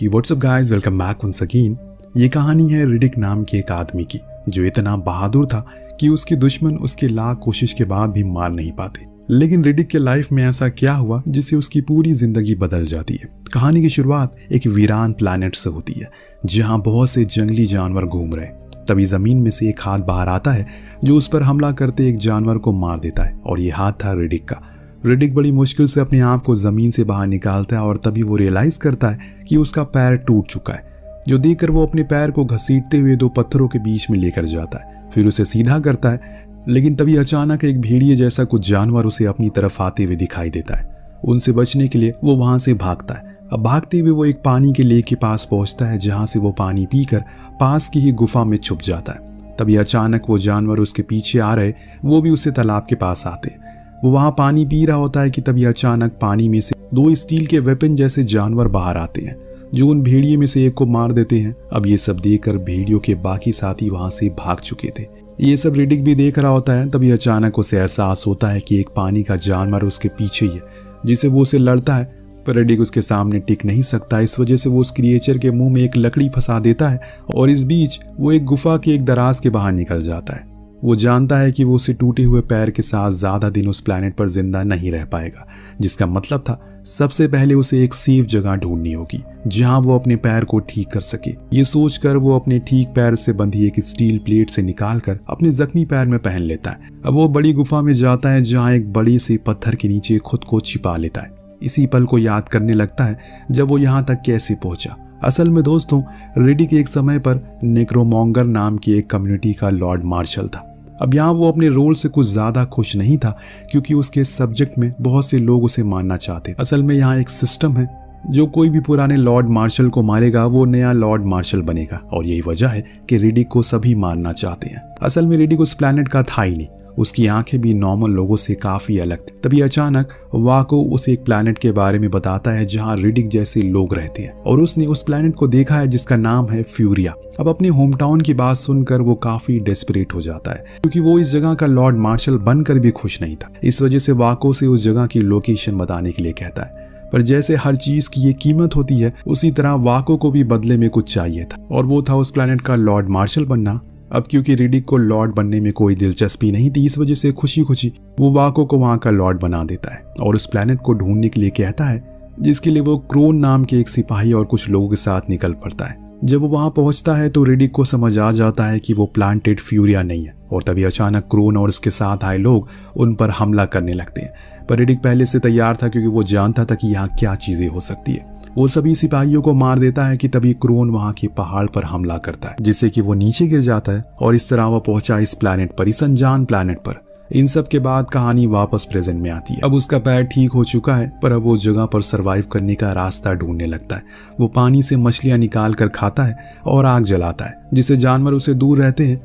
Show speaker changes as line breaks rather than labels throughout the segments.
ही what's up guys, welcome back once again. ये कहानी है रिडिक नाम के एक आदमी की जो इतना बहादुर था कि उसके दुश्मन उसके लाख कोशिश के बाद भी मार नहीं पाते। लेकिन रिडिक के लाइफ में ऐसा क्या हुआ जिससे उसकी पूरी जिंदगी बदल जाती है। कहानी की शुरुआत एक वीरान प्लैनेट से होती है जहां बहुत से जंगली जानवर घूम रहे हैं। तभी जमीन में से एक हाथ बाहर आता है जो उस पर हमला करते एक जानवर को मार देता है और ये हाथ था रिडिक का। रिडिक बड़ी मुश्किल से अपने आप को जमीन से बाहर निकालता है और तभी वो रियलाइज करता है कि उसका पैर टूट चुका है, जो देखकर वो अपने पैर को घसीटते हुए दो पत्थरों के बीच में लेकर जाता है, फिर उसे सीधा करता है। लेकिन तभी अचानक एक भेड़िए जैसा कुछ जानवर उसे अपनी तरफ आते हुए दिखाई देता है। उनसे बचने के लिए वो वहां से भागता है। अब भागते हुए वो एक पानी के लेक के पास पहुंचता है जहां से वो पानी पीकर पास की ही गुफा में छुप जाता है। तभी अचानक वो जानवर उसके पीछे आ रहे वो भी उसे तालाब के पास आते। वो वहां पानी पी रहा होता है कि तभी अचानक पानी में से दो स्टील के वेपन जैसे जानवर बाहर आते हैं जो उन भेड़िए में से एक को मार देते हैं। अब ये सब देखकर भेड़ियों के बाकी साथी वहां से भाग चुके थे। ये सब रिडिक भी देख रहा होता है। तभी अचानक उसे एहसास होता है कि एक पानी का जानवर उसके पीछे ही है जिसे वो उसे लड़ता है, पर रिडिक उसके सामने टिक नहीं सकता। इस वजह से वो उस क्रिएचर के मुंह में एक लकड़ी फंसा देता है और इस बीच वो एक गुफा के एक दराज के बाहर निकल जाता है। वो जानता है कि वो उसे टूटे हुए पैर के साथ ज्यादा दिन उस प्लैनेट पर जिंदा नहीं रह पाएगा, जिसका मतलब था सबसे पहले उसे एक सेफ जगह ढूंढनी होगी जहां वो अपने पैर को ठीक कर सके। ये सोचकर वो अपने ठीक पैर से बंधी एक स्टील प्लेट से निकालकर अपने जख्मी पैर में पहन लेता है। अब वो बड़ी गुफा में जाता है जहाँ एक बड़े से पत्थर के नीचे खुद को छिपा लेता है। इसी पल को याद करने लगता है जब वो यहाँ तक कैसे पहुंचा। असल में दोस्तों, रिडिक एक समय पर नेक्रोमोंगर नाम की एक कम्युनिटी का लॉर्ड मार्शल था। अब यहाँ वो अपने रोल से कुछ ज्यादा खुश नहीं था क्योंकि उसके सब्जेक्ट में बहुत से लोग उसे मारना चाहते। असल में यहाँ एक सिस्टम है, जो कोई भी पुराने लॉर्ड मार्शल को मारेगा वो नया लॉर्ड मार्शल बनेगा और यही वजह है कि रिडिक को सभी मारना चाहते हैं। असल में रिडिक उस प्लैनेट का था ही नहीं, उसकी आंखें भी नॉर्मल लोगों से काफी अलग थी। तभी अचानक वाको उसे एक प्लैनेट के बारे में बताता है जहां रिडिक जैसे लोग रहते हैं और उसने उस प्लैनेट को देखा है जिसका नाम है फ्यूरिया। अब अपने होम टाउन की बात सुनकर वो काफी डेस्परेट हो जाता है क्योंकि वो इस जगह का लॉर्ड मार्शल बनकर भी खुश नहीं था। इस वजह से वाको से उस जगह की लोकेशन बताने के लिए कहता है, पर जैसे हर चीज की ये कीमत होती है उसी तरह वाको को भी बदले में कुछ चाहिए था और वो था उस प्लैनेट का लॉर्ड मार्शल बनना। अब क्योंकि रिडिक को लॉर्ड बनने में कोई दिलचस्पी नहीं थी, इस वजह से खुशी खुशी वो वाको को वहां का लॉर्ड बना देता है और उस प्लैनेट को ढूंढने के लिए कहता है, जिसके लिए वो क्रोन नाम के एक सिपाही और कुछ लोगों के साथ निकल पड़ता है। जब वो वहां पहुंचता है तो रिडिक को समझ आ जाता है कि वो प्लांटेड फ्यूरिया नहीं है और तभी अचानक क्रोन और उसके साथ आए लोग उन पर हमला करने लगते हैं। पर रिडिक पहले से तैयार था क्योंकि वो जानता था कि यहाँ क्या चीजें हो सकती है। वो सभी सिपाहियों को मार देता है कि तभी क्रोन वहां के पहाड़ पर हमला करता है जिससे कि वो नीचे गिर जाता है और इस तरह वो पहुंचा इस प्लैनेट पर, इस अनजान प्लैनेट पर। इन सब के बाद कहानी वापस प्रेजेंट में आती है। अब उसका पैर ठीक हो चुका है पर अब वो जगह पर सरवाइव करने का रास्ता ढूंढने लगता है। वो पानी से मछलियां निकाल कर खाता है और आग जलाता है जिससे जानवर उसे दूर रहते हैं।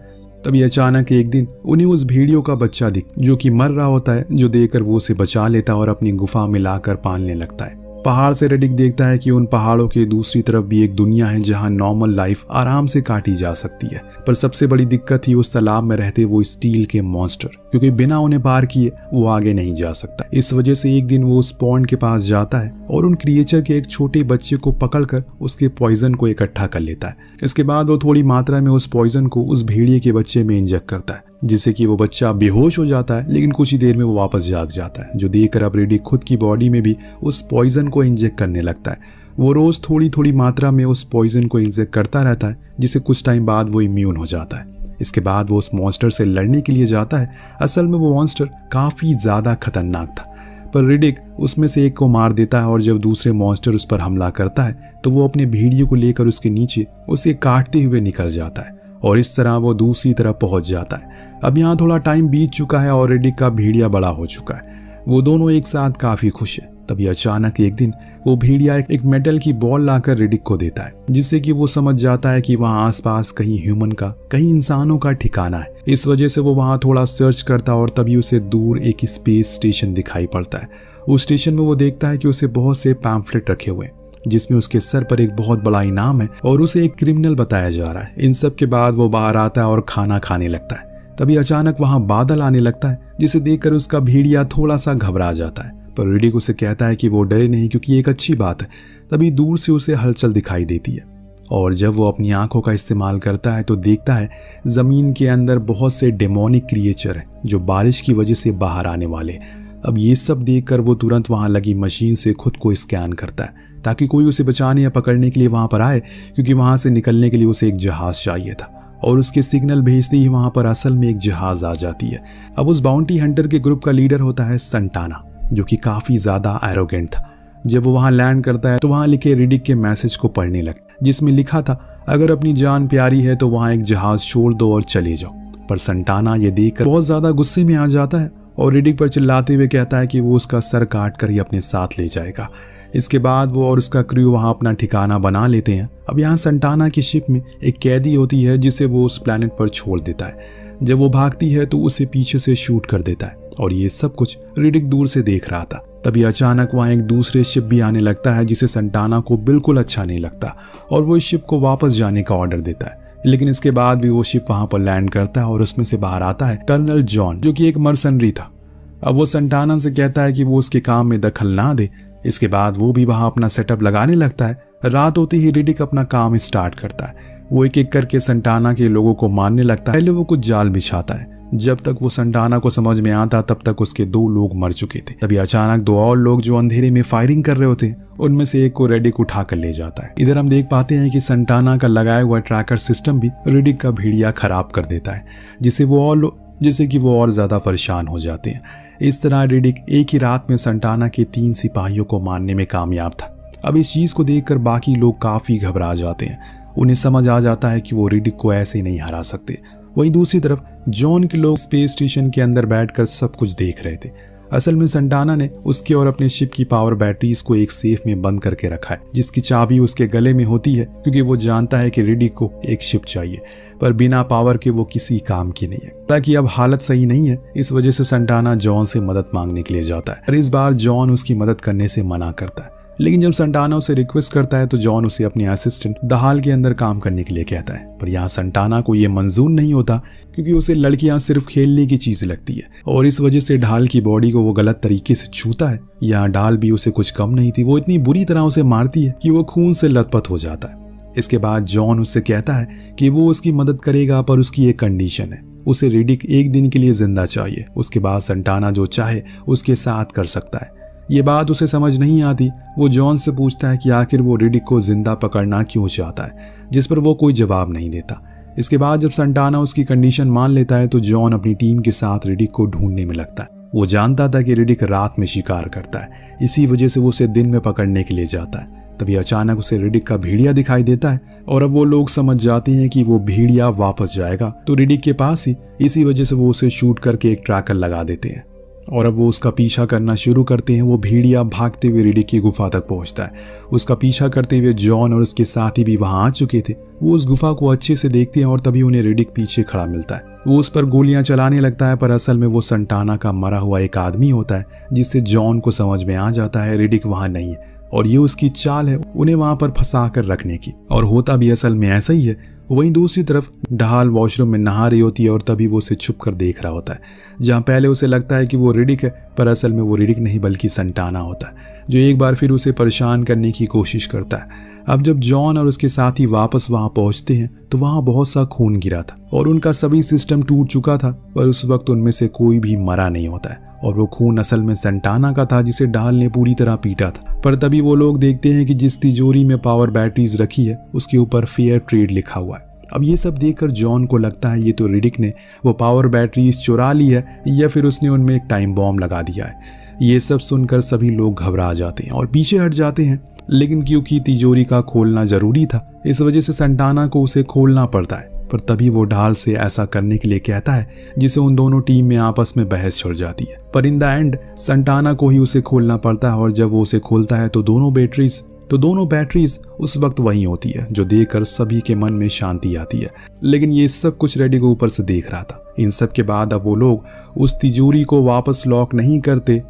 तभी अचानक एक दिन उन्हें उस भेड़ियों का बच्चा दिख जो कि मर रहा होता है, जो देखकर वो उसे बचा लेता है और अपनी गुफा में लाकर पालने लगता है। पहाड़ से रिडिक देखता है कि उन पहाड़ों के दूसरी तरफ भी एक दुनिया है जहां नॉर्मल लाइफ आराम से काटी जा सकती है, पर सबसे बड़ी दिक्कत थी उस तालाब में रहते वो स्टील के मॉन्स्टर, क्योंकि बिना उन्हें पार किए वो आगे नहीं जा सकता। इस वजह से एक दिन वो उस पॉन्ड के पास जाता है और उन क्रिएचर के एक छोटे बच्चे को पकड़कर उसके पॉइजन को इकट्ठा कर लेता है। इसके बाद वो थोड़ी मात्रा में उस पॉइजन को उस भेड़िए के बच्चे में इंजेक्ट करता है जिससे कि वो बच्चा बेहोश हो जाता है, लेकिन कुछ ही देर में वो वापस जाग जाता है, जो देखकर अब रिडिक खुद की बॉडी में भी उस पॉइजन को इंजेक्ट करने लगता है। वो रोज थोड़ी थोड़ी मात्रा में उस पॉइजन को इंजेक्ट करता रहता है जिससे कुछ टाइम बाद वो इम्यून हो जाता है। इसके बाद वो उस मॉन्स्टर से लड़ने के लिए जाता है। असल में वो मॉन्स्टर काफी ज्यादा खतरनाक था, पर रिडिक उसमें से एक को मार देता है और जब दूसरे मॉन्स्टर उस पर हमला करता है तो वो अपने भेड़िए को लेकर उसके नीचे उसे काटते हुए निकल जाता है और इस तरह वो दूसरी तरफ पहुंच जाता है। अब यहाँ थोड़ा टाइम बीत चुका है और रिडिक का भेड़िया बड़ा हो चुका है। वो दोनों एक साथ काफी खुश है। तभी अचानक एक दिन वो भेड़िया एक मेटल की बॉल लाकर रिडिक को देता है जिससे कि वो समझ जाता है कि वहाँ आसपास कहीं ह्यूमन का, कहीं इंसानों का ठिकाना है। इस वजह से वो वहाँ थोड़ा सर्च करता और तभी उसे दूर एक स्पेस स्टेशन दिखाई पड़ता है। उस स्टेशन में वो देखता है कि उसे बहुत से पैम्फलेट रखे हुए जिसमें उसके सर पर एक बहुत बड़ा इनाम है और उसे एक क्रिमिनल बताया जा रहा है। इन सब के बाद वो बाहर आता है और खाना खाने लगता है। तभी अचानक वहां बादल आने लगता है जिसे देखकर उसका भेड़िया थोड़ा सा घबरा जाता है, पर रिडिक उसे कहता है कि वो डरे नहीं क्योंकि ये एक अच्छी बात है। तभी दूर से उसे हलचल दिखाई देती है और जब वो अपनी आंखों का इस्तेमाल करता है तो देखता है ज़मीन के अंदर बहुत से डेमोनिक क्रिएचर हैं जो बारिश की वजह से बाहर आने वाले। अब ये सब देखकर वो तुरंत वहाँ लगी मशीन से खुद को स्कैन करता है ताकि कोई उसे बचाने या पकड़ने के लिए वहाँ पर आए, क्योंकि वहाँ से निकलने के लिए उसे एक जहाज़ चाहिए था। और उसके सिग्नल भेजते ही वहाँ पर असल में एक जहाज़ आ जाती है। अब उस बाउंटी हंटर के ग्रुप का लीडर होता है संटाना, जो कि काफ़ी ज़्यादा एरोगेंट था। जब वो वहाँ लैंड करता है तो वहाँ लिखे रिडिक के मैसेज को पढ़ने लगता, जिसमें लिखा था अगर अपनी जान प्यारी है तो वहाँ एक जहाज़ छोड़ दो और चले जाओ। पर संटाना ये देखकर बहुत ज़्यादा गुस्से में आ जाता है और रिडिक पर चिल्लाते हुए कहता है कि वो उसका सर काट कर ही अपने साथ ले जाएगा। इसके बाद वो और उसका क्रू वहाँ अपना ठिकाना बना लेते हैं। अब यहाँ संटाना की शिप में एक कैदी होती है जिसे वो उस प्लेनेट पर छोड़ देता है। जब वो भागती है तो उसे पीछे से शूट कर देता है और ये सब कुछ रिडिक दूर से देख रहा था। तभी अचानक वहाँ एक दूसरे शिप भी आने लगता है जिसे संटाना को बिल्कुल अच्छा नहीं लगता और वो इस शिप को वापस जाने का ऑर्डर देता है। लेकिन इसके बाद भी वो शिप वहाँ पर लैंड करता है और उसमें से बाहर आता है कर्नल जॉन, जो कि एक मर्सनरी था। अब वो संटाना से कहता है कि वो उसके काम में दखल ना दे। इसके बाद वो भी वहाँ अपना सेटअप लगाने लगता है। रात होते ही रिडिक अपना काम स्टार्ट करता है। वो एक एक करके संटाना के लोगों को मारने लगता है। पहले वो कुछ जाल बिछाता है। जब तक वो संटाना को समझ में आता तब तक उसके 2 लोग मर चुके थे। तभी अचानक 2 और लोग जो अंधेरे में फायरिंग कर रहे होते हैं उनमें से एक को रिडिक उठा कर ले जाता है। इधर हम देख पाते हैं कि संटाना का लगाया हुआ ट्रैकर सिस्टम भी रिडिक का भेड़िया खराब कर देता है, जिससे कि वो और ज्यादा परेशान हो जाते हैं। इस तरह रिडिक एक ही रात में संटाना के 3 सिपाहियों को मारने में कामयाब था। अब इस चीज को देखकर बाकी लोग काफी घबरा जाते हैं। उन्हें समझ आ जाता है कि वो रिडिक को ऐसे नहीं हरा सकते। वहीं दूसरी तरफ जॉन के लोग स्पेस स्टेशन के अंदर बैठकर सब कुछ देख रहे थे। असल में संटाना ने उसके और अपने शिप की पावर बैटरीज को एक सेफ में बंद करके रखा है, जिसकी चाबी उसके गले में होती है, क्योंकि वो जानता है कि रिडिक को एक शिप चाहिए, पर बिना पावर के वो किसी काम की नहीं है। ताकि अब हालत सही नहीं है, इस वजह से संटाना जॉन से मदद मांगने के लिए जाता है। और इस बार जॉन उसकी मदद करने से मना करता है। लेकिन जब संटाना उसे रिक्वेस्ट करता है तो जॉन उसे अपने असिस्टेंट दहाल के अंदर काम करने के लिए कहता है। पर यहाँ संटाना को ये मंजूर नहीं होता, क्योंकि उसे लड़कियां सिर्फ खेलने की चीज लगती है और इस वजह से ढाल की बॉडी को वो गलत तरीके से छूता है। यहाँ ढाल भी उसे कुछ कम नहीं थी, वो इतनी बुरी तरह उसे मारती है कि वो खून से लथपथ हो जाता है। इसके बाद जॉन उससे कहता है कि वो उसकी मदद करेगा, पर उसकी एक कंडीशन है, उसे रिडिक 1 दिन के लिए जिंदा चाहिए। उसके बाद संटाना जो चाहे उसके साथ कर सकता है। ये बात उसे समझ नहीं आती। वो जॉन से पूछता है कि आखिर वो रिडिक को जिंदा पकड़ना क्यों चाहता है, जिस पर वो कोई जवाब नहीं देता। इसके बाद जब संटाना उसकी कंडीशन मान लेता है तो जॉन अपनी टीम के साथ रिडिक को ढूंढने में लगता है। वो जानता था कि रिडिक रात में शिकार करता है, इसी वजह से वो उसे दिन में पकड़ने के लिए जाता है। तभी अचानक उसे रिडिक का भेड़िया दिखाई देता है और अब वो लोग समझ जाते हैं कि वो भेड़िया वापस जाएगा तो रिडिक के पास ही। इसी वजह से वो उसे शूट करके एक ट्रैकर लगा देते हैं और अब वो उसका पीछा करना शुरू करते हैं। वो भेड़िया भागते हुए रिडिक की गुफा तक पहुंचता है। उसका पीछा करते हुए जॉन और उसके साथी भी वहां आ चुके थे। वो उस गुफा को अच्छे से देखते हैं और तभी उन्हें रिडिक पीछे खड़ा मिलता है। वो उस पर गोलियां चलाने लगता है, पर असल में वो संटाना का मरा हुआ एक आदमी होता है, जिससे जॉन को समझ में आ जाता है रिडिक वहां नहीं है और ये उसकी चाल है उन्हें वहां पर फंसा कर रखने की। और होता भी असल में ऐसा ही है। वहीं दूसरी तरफ ढाल वॉशरूम में नहा रही होती है और तभी वो उसे छुप कर देख रहा होता है। जहां पहले उसे लगता है कि वो रिडिक है, पर असल में वो रिडिक नहीं बल्कि संटाना होता है, जो एक बार फिर उसे परेशान करने की कोशिश करता है। अब जब जॉन और उसके साथी वापस वहां पहुंचते हैं तो वहां बहुत सा खून गिरा था और उनका सभी सिस्टम टूट चुका था, पर उस वक्त उनमें से कोई भी मरा नहीं होता है और वो खून असल में संटाना का था, जिसे ढाल ने पूरी तरह पीटा था। पर तभी वो लोग देखते हैं कि जिस तिजोरी में पावर बैटरीज रखी है उसके ऊपर फेयर ट्रेड लिखा हुआ है। अब ये सब देखकर जॉन को लगता है ये तो रिडिक ने वो पावर बैटरीज चुरा ली है या फिर उसने उनमें एक टाइम बॉम्ब लगा दिया है। ये सब सुनकर सभी लोग घबरा जाते हैं और पीछे हट जाते हैं। लेकिन क्योंकि तिजोरी का खोलना जरूरी था, इस वजह से संटाना को उसे खोलना पड़ता है। पर तभी वो ढाल से ऐसा करने के लिए कहता है, जिसे उन दोनों टीम में आपस में बहस छिड़ जाती है। पर इन द एंड संटाना को ही उसे खोलना पड़ता है और जब वो उसे खोलता है तो दोनों बैटरीज उस वक्त वहीं होती है, जो देखकर सभी के मन में शांति आती है। लेकिन ये सब कुछ रिडिक को ऊपर से देख रहा था। इन सब के बाद अब वो लोग उस तिजोरी को वापस लॉक नहीं करते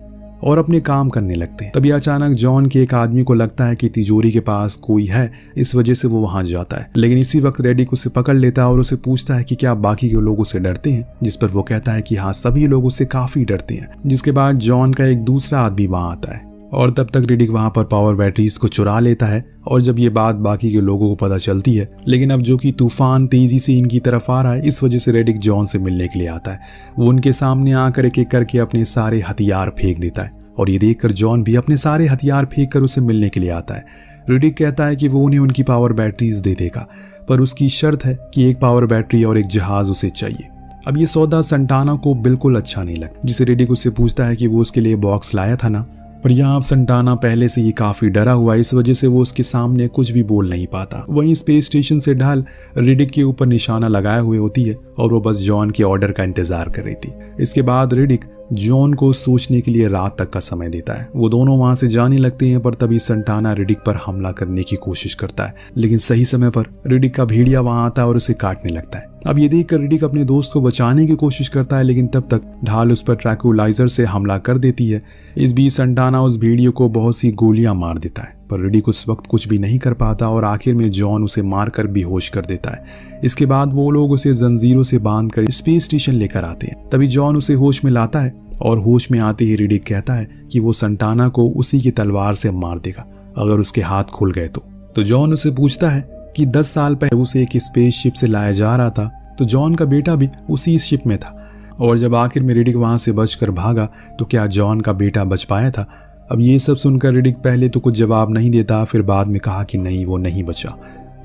और अपने काम करने लगते हैं। तभी अचानक जॉन के एक आदमी को लगता है कि तिजोरी के पास कोई है, इस वजह से वो वहां जाता है। लेकिन इसी वक्त रेडिक उसे पकड़ लेता है और उसे पूछता है कि क्या बाकी के लोग उसे डरते हैं, जिस पर वो कहता है कि हाँ, सभी लोग उससे काफी डरते हैं। जिसके बाद जॉन का एक दूसरा आदमी वहां आता है और तब तक रिडिक वहां पर पावर बैटरीज को चुरा लेता है। और जब ये बात बाकी के लोगों को पता चलती है, लेकिन अब जो कि तूफान तेजी से इनकी तरफ आ रहा है, इस वजह से रिडिक जॉन से मिलने के लिए आता है। वो उनके सामने आकर एक एक करके अपने सारे हथियार फेंक देता है और ये देखकर जॉन भी अपने सारे हथियार फेंक कर उसे मिलने के लिए आता है। रिडिक कहता है कि वो उन्हें उनकी पावर बैटरीज दे देगा, पर उसकी शर्त है कि एक पावर बैटरी और एक जहाज उसे चाहिए। अब ये सौदा संटाना को बिल्कुल अच्छा नहीं लगा, जिसे रिडिक उससे पूछता है कि वो उसके लिए बॉक्स लाया था ना। पर यहाँ संटाना पहले से ही काफी डरा हुआ, इस वजह से वो उसके सामने कुछ भी बोल नहीं पाता। वहीं स्पेस स्टेशन से ढाल रिडिक के ऊपर निशाना लगाए हुए होती है और वो बस जॉन के ऑर्डर का इंतजार कर रही थी। इसके बाद रिडिक जॉन को सोचने के लिए रात तक का समय देता है। वो दोनों वहां से जाने लगते हैं, पर तभी संटाना रिडिक पर हमला करने की कोशिश करता है, लेकिन सही समय पर रिडिक का भेड़िया वहां आता है और उसे काटने लगता है। अब ये देखकर रिडिक अपने दोस्त को बचाने की कोशिश करता है, लेकिन तब तक ढाल उस पर ट्रैंक्विलाइजर से हमला कर देती है। इस बीच संटाना उस भेड़िए को बहुत सी गोलियां मार देता है, पर रिडिक उस वक्त कुछ भी नहीं कर पाता और आखिर में जॉन उसे मारकर बेहोश कर देता है। इसके बाद वो लोग उसे जंजीरों से बांधकर स्पेस स्टेशन लेकर आते हैं। तभी जॉन उसे होश में लाता है और होश में आते ही रिडिक कहता है कि वो संटाना को उसी की तलवार से मार देगा अगर उसके हाथ खुल गए तो जॉन उसे पूछता है कि 10 साल पहले उसे एक स्पेसशिप से लाया जा रहा था, तो जॉन का बेटा भी उसी शिप में था। और जब आखिर में रिडिक वहां से बचकर भागा तो क्या जॉन का बेटा बच पाया था? अब ये सब सुनकर रिडिक पहले तो कुछ जवाब नहीं देता, फिर बाद में कहा कि नहीं, वो नहीं बचा।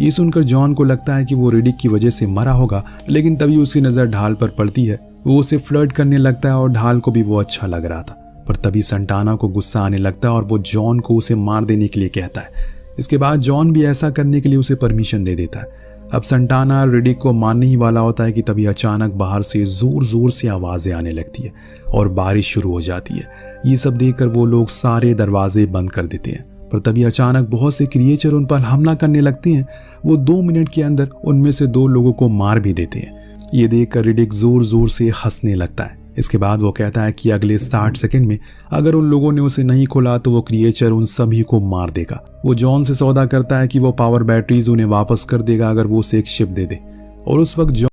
ये सुनकर जॉन को लगता है कि वो रिडिक की वजह से मरा होगा, लेकिन तभी उसकी नजर ढाल पर पड़ती है। वो उसे फ्लर्ट करने लगता है और ढाल को भी वो अच्छा लग रहा था। पर तभी संटाना को गुस्सा आने लगता है और वो जॉन को उसे मार देने के लिए कहता है। इसके बाद जॉन भी ऐसा करने के लिए उसे परमिशन दे देता है। अब संटाना रिडिक को मारने ही वाला होता है कि तभी अचानक बाहर से जोर जोर से आवाजें आने लगती है और बारिश शुरू हो जाती है। ये सब देखकर वो लोग सारे दरवाजे बंद कर देते हैं, पर तभी अचानक बहुत से क्रिएचर उन पर हमला करने लगते हैं। वो 2 मिनट के अंदर उनमें से 2 लोगों को मार भी देते हैं। ये देखकर रिडिक जोर जोर से हंसने लगता है। इसके बाद वो कहता है कि अगले 60 सेकंड में अगर उन लोगों ने उसे नहीं खोला तो वो क्रिएचर उन सभी को मार देगा। वो जॉन से सौदा करता है कि वो पावर बैटरीज उन्हें वापस कर देगा अगर वो उसे एक शिप दे दे। और उस वक्त